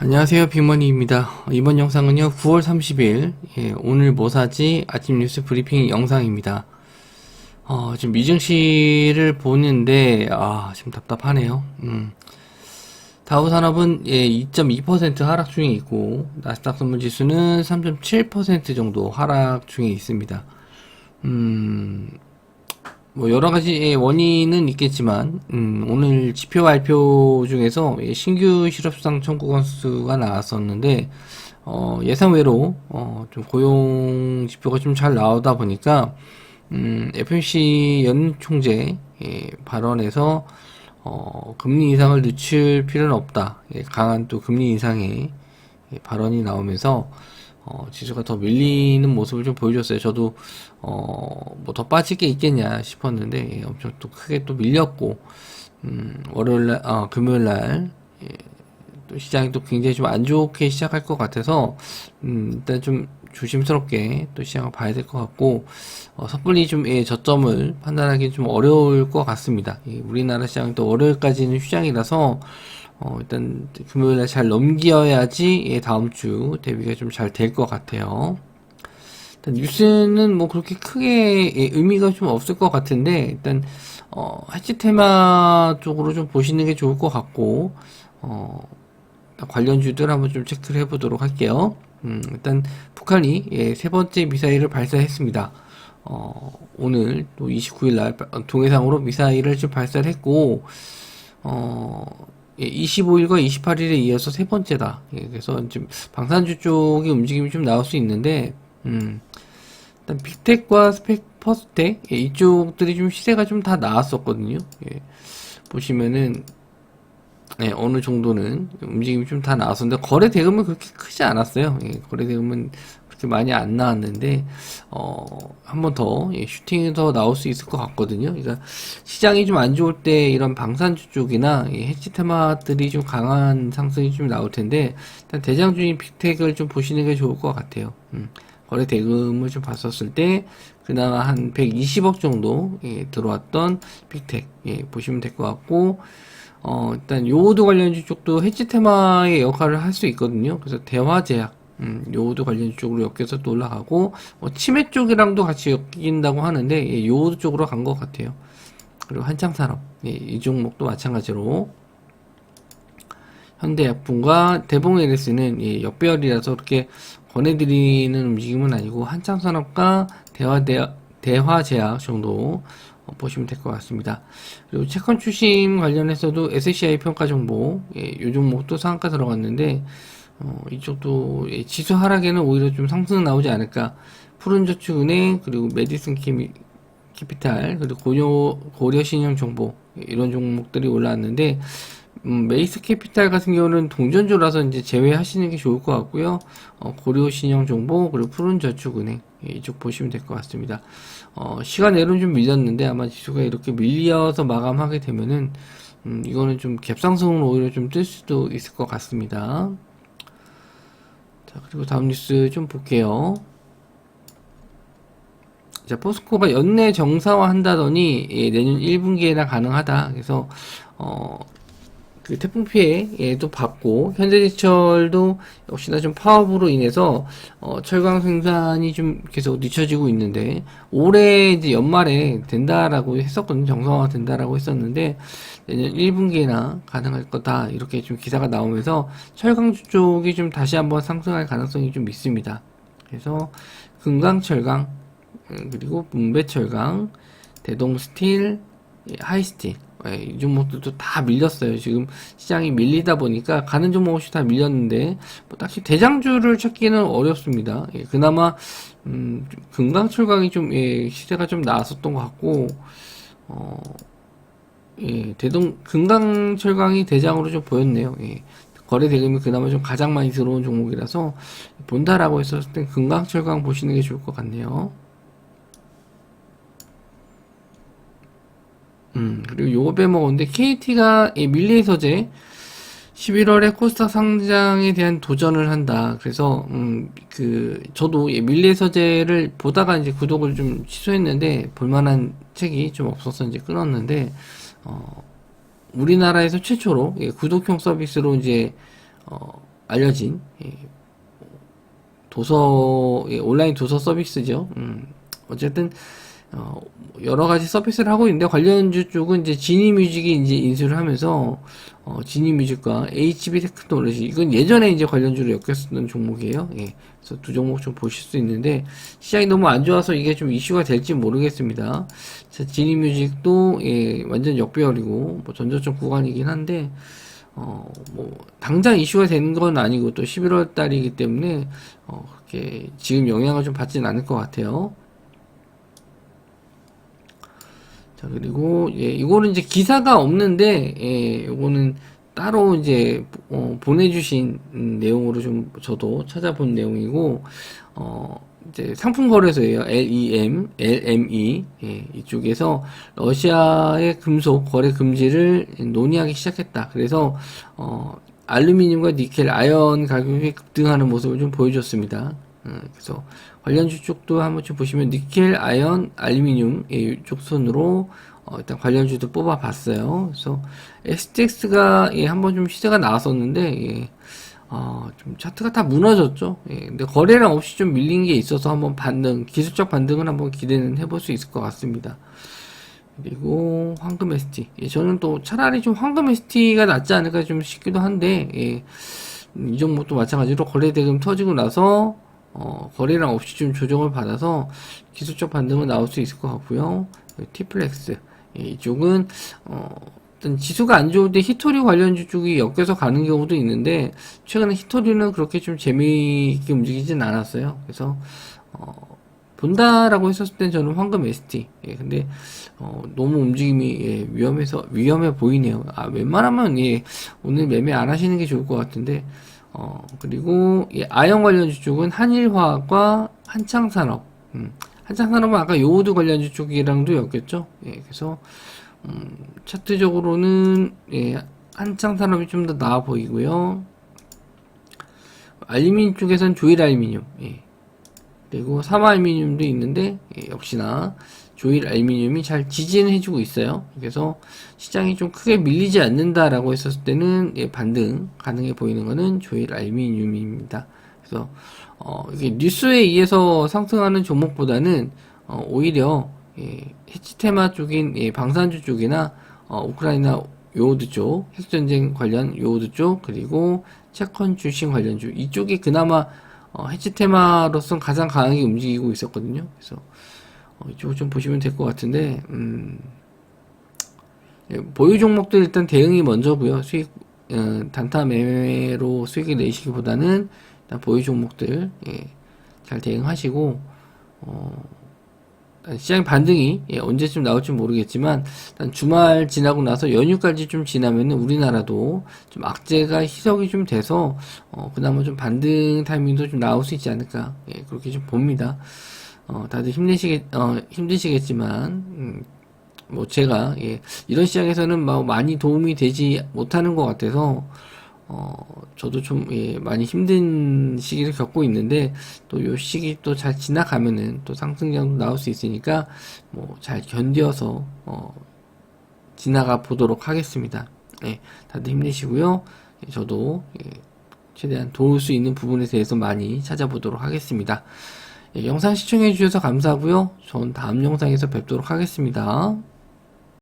안녕하세요, 빅머니입니다. 이번 영상은요, 9월 30일, 오늘 뭐 사지 아침 뉴스 브리핑 영상입니다. 지금 미증시를 보는데, 지금 답답하네요. 다우산업은 2.2% 하락 중에 있고, 나스닥 선물 지수는 3.7% 정도 하락 중에 있습니다. 뭐 여러 가지 원인은 있겠지만 오늘 지표 발표 중에서 신규 실업수당 청구 건수가 나왔었는데 예상외로 좀 고용 지표가 좀 잘 나오다 보니까 FOMC 연 총재 발언에서 금리 인상을 늦출 필요는 없다. 강한 또 금리 인상의 발언이 나오면서 지수가 더 밀리는 모습을 좀 보여줬어요. 저도 뭐 더 빠질 게 있겠냐 싶었는데 엄청 또 크게 또 밀렸고 월요일날 금요일날 또 시장이 또 굉장히 좀 안 좋게 시작할 것 같아서 일단 좀 조심스럽게 또 시장을 봐야 될 것 같고 섣불리 좀 저점을 판단하기 좀 어려울 것 같습니다. 우리나라 시장은 또 월요일까지는 휴장이라서 일단 금요일날 잘 넘겨야지 다음 주 대비가 좀 잘 될 것 같아요. 일단 뉴스는 뭐 그렇게 크게 의미가 좀 없을 것 같은데 일단 해치 테마 쪽으로 좀 보시는 게 좋을 것 같고 관련주들 한번 좀 체크를 해보도록 할게요. 일단 북한이 세 번째 미사일을 발사했습니다. 오늘 또 29일날 동해상으로 미사일을 좀 발사를 했고 25일과 28일에 이어서 세 번째다. 그래서 지금 방산주 쪽의 움직임이 좀 나올 수 있는데, 일단 빅텍과 퍼스텍 이쪽들이 좀 시세가 좀 다 나왔었거든요. 보시면은 어느 정도는 움직임이 좀 다 나왔었는데 거래 대금은 그렇게 크지 않았어요. 거래 대금은 그렇게 많이 안 나왔는데 한 번 더 슈팅이 더 나올 수 있을 것 같거든요. 그러니까 시장이 좀 안 좋을 때 이런 방산주 쪽이나 해치 테마들이 좀 강한 상승이 좀 나올 텐데 일단 대장주인 빅텍을 좀 보시는 게 좋을 것 같아요. 거래 대금을 좀 봤었을 때 그나마 한 120억 정도 들어왔던 빅텍 보시면 될 것 같고 일단 요오드 관련주 쪽도 해치 테마의 역할을 할 수 있거든요. 그래서 대화제약 요오드 관련 쪽으로 엮여서 또 올라가고 치매 쪽이랑도 같이 엮인다고 하는데 요오드 쪽으로 간 것 같아요. 그리고 한창산업 이 종목도 마찬가지로 현대약품과 대봉LS는 역배열이라서 그렇게 권해드리는 움직임은 아니고 한창산업과 대화제약 정도 보시면 될 것 같습니다. 그리고 채권 추심 관련해서도 SCI 평가 정보 이 종목도 상한가 들어갔는데 이쪽도 지수 하락에는 오히려 좀 상승 나오지 않을까. 푸른저축은행 그리고 메디슨 캐피탈 그리고 고려신용 정보 이런 종목들이 올라왔는데 메이스 캐피탈 같은 경우는 동전주라서 이제 제외하시는 게 좋을 것 같고요. 고려신용정보 그리고 푸른저축은행 이쪽 보시면 될 것 같습니다. 시간외로는 좀 밀렸는데 아마 지수가 이렇게 밀려서 마감하게 되면은 이거는 좀 갭상승으로 오히려 좀 뜰 수도 있을 것 같습니다. 자, 그리고 다음 뉴스 좀 볼게요. 자, 포스코가 연내 정상화 한다더니 내년 1분기에나 가능하다. 그래서 그 태풍 피해도 받고 현대제철도 역시나 좀 파업으로 인해서 철강 생산이 좀 계속 늦춰지고 있는데 올해 이제 연말에 된다라고 했었거든요. 정상화 된다라고 했었는데 내년 1분기에나 가능할 거다 이렇게 좀 기사가 나오면서 철강주 쪽이 좀 다시 한번 상승할 가능성이 좀 있습니다. 그래서 금강철강 그리고 문배철강 대동스틸 하이스틸 이 종목들도 다 밀렸어요. 지금 시장이 밀리다 보니까 가는 종목 없이 다 밀렸는데 뭐 딱히 대장주를 찾기는 어렵습니다. 그나마 금강철강이 좀 시세가 좀 나왔었던 것 같고 금강철강이 대장으로 좀 보였네요. 거래 대금이 그나마 좀 가장 많이 들어온 종목이라서 본다라고 했었을 땐 금강철강 보시는 게 좋을 것 같네요. 그리고 요거 빼먹었는데, KT가 밀리서재 11월에 코스닥 상장에 대한 도전을 한다. 그래서, 저도 밀리서재를 보다가 이제 구독을 좀 취소했는데, 볼만한 책이 좀 없어서 이제 끊었는데, 우리나라에서 최초로 구독형 서비스로 이제, 알려진 도서 온라인 도서 서비스죠. 어쨌든 여러 가지 서비스를 하고 있는데 관련주 쪽은 이제 지니뮤직이 이제 인수를 하면서 지니뮤직과 HB 테크놀로지 이건 예전에 이제 관련주로 엮였었던 종목이에요. 예. 그래서 두 종목 좀 보실 수 있는데 시장이 너무 안 좋아서 이게 좀 이슈가 될지 모르겠습니다. 자, 지니뮤직도 예, 완전 역배열이고 뭐 전저점 구간이긴 한데 뭐 당장 이슈가 되는 건 아니고 또 11월 달이기 때문에 그렇게 지금 영향을 좀 받지는 않을 것 같아요. 자, 그리고, 예, 이거는 이제 기사가 없는데, 예, 이거는 따로 이제, 보내주신 내용으로 좀 저도 찾아본 내용이고, 이제 상품거래소예요. LEM, 예, 이쪽에서 러시아의 금속 거래 금지를 논의하기 시작했다. 그래서, 알루미늄과 니켈, 아연 가격이 급등하는 모습을 좀 보여줬습니다. 그래서 관련주 쪽도 한번 좀 보시면 니켈, 아연, 알루미늄 이쪽 순으로 일단 관련주도 뽑아봤어요. 그래서 STX가 예, 한번 좀 시세가 나왔었는데 예, 좀 차트가 다 무너졌죠. 예, 근데 거래량 없이 좀 밀린 게 있어서 한번 반등, 기술적 반등을 한번 기대는 해볼 수 있을 것 같습니다. 그리고 황금 ST. 예, 저는 또 차라리 좀 황금 ST가 낫지 않을까 좀 싶기도 한데 예, 이 종목도 마찬가지로 거래대금 터지고 나서 거래량 없이 좀 조정을 받아서 기술적 반등은 나올 수 있을 것 같고요. T플렉스 예, 이쪽은 어떤 지수가 안 좋을 때 히토리 관련주 쪽이 엮여서 가는 경우도 있는데 최근에 히토리는 그렇게 좀 재미있게 움직이진 않았어요. 그래서 본다라고 했었을 땐 저는 황금 ST. 예, 근데 너무 움직임이 예, 위험해 보이네요. 웬만하면 예, 오늘 매매 안 하시는 게 좋을 것 같은데 그리고 예, 아연 관련주 쪽은 한일화학과 한창산업. 한창산업은 아까 요오드 관련주 쪽이랑도 엮였죠. 예, 그래서 차트적으로는 예, 한창산업이 좀 더 나아 보이고요. 알루미늄 쪽에선 조일 알루미늄. 예. 그리고 삼알루미늄도 있는데 예, 역시나 조일 알루미늄이 잘 지지는 해주고 있어요. 그래서 시장이 좀 크게 밀리지 않는다라고 했었을 때는 예, 반등 가능해 보이는 것은 조일 알루미늄입니다. 그래서 이게 뉴스에 의해서 상승하는 종목보다는 오히려 예, 해치 테마 쪽인 예, 방산주 쪽이나 우크라이나 요오드 쪽, 핵전쟁 관련 요오드 쪽, 그리고 채권 주식 관련주 이쪽이 그나마 해치 테마로서는 가장 강하게 움직이고 있었거든요. 그래서 이쪽을 좀 보시면 될 것 같은데 예, 보유 종목들 일단 대응이 먼저고요. 수익 단타 매매로 수익을 내시기보다는 일단 보유 종목들 예, 잘 대응하시고 시장 반등이 예, 언제쯤 나올지 모르겠지만 일단 주말 지나고 나서 연휴까지 좀 지나면은 우리나라도 좀 악재가 희석이 좀 돼서 그나마 좀 반등 타이밍도 좀 나올 수 있지 않을까 예, 그렇게 좀 봅니다. 다들 힘드시겠지만 뭐 제가 예, 이런 시장에서는 뭐 많이 도움이 되지 못하는 것 같아서 저도 좀 예, 많이 힘든 시기를 겪고 있는데 또 요 시기 또 잘 지나가면은 또 상승장도 나올 수 있으니까 뭐 잘 견뎌서 지나가 보도록 하겠습니다. 예, 다들 힘내시고요. 예, 저도 예, 최대한 도울 수 있는 부분에 대해서 많이 찾아보도록 하겠습니다. 예, 영상 시청해 주셔서 감사하고요. 전 다음 영상에서 뵙도록 하겠습니다.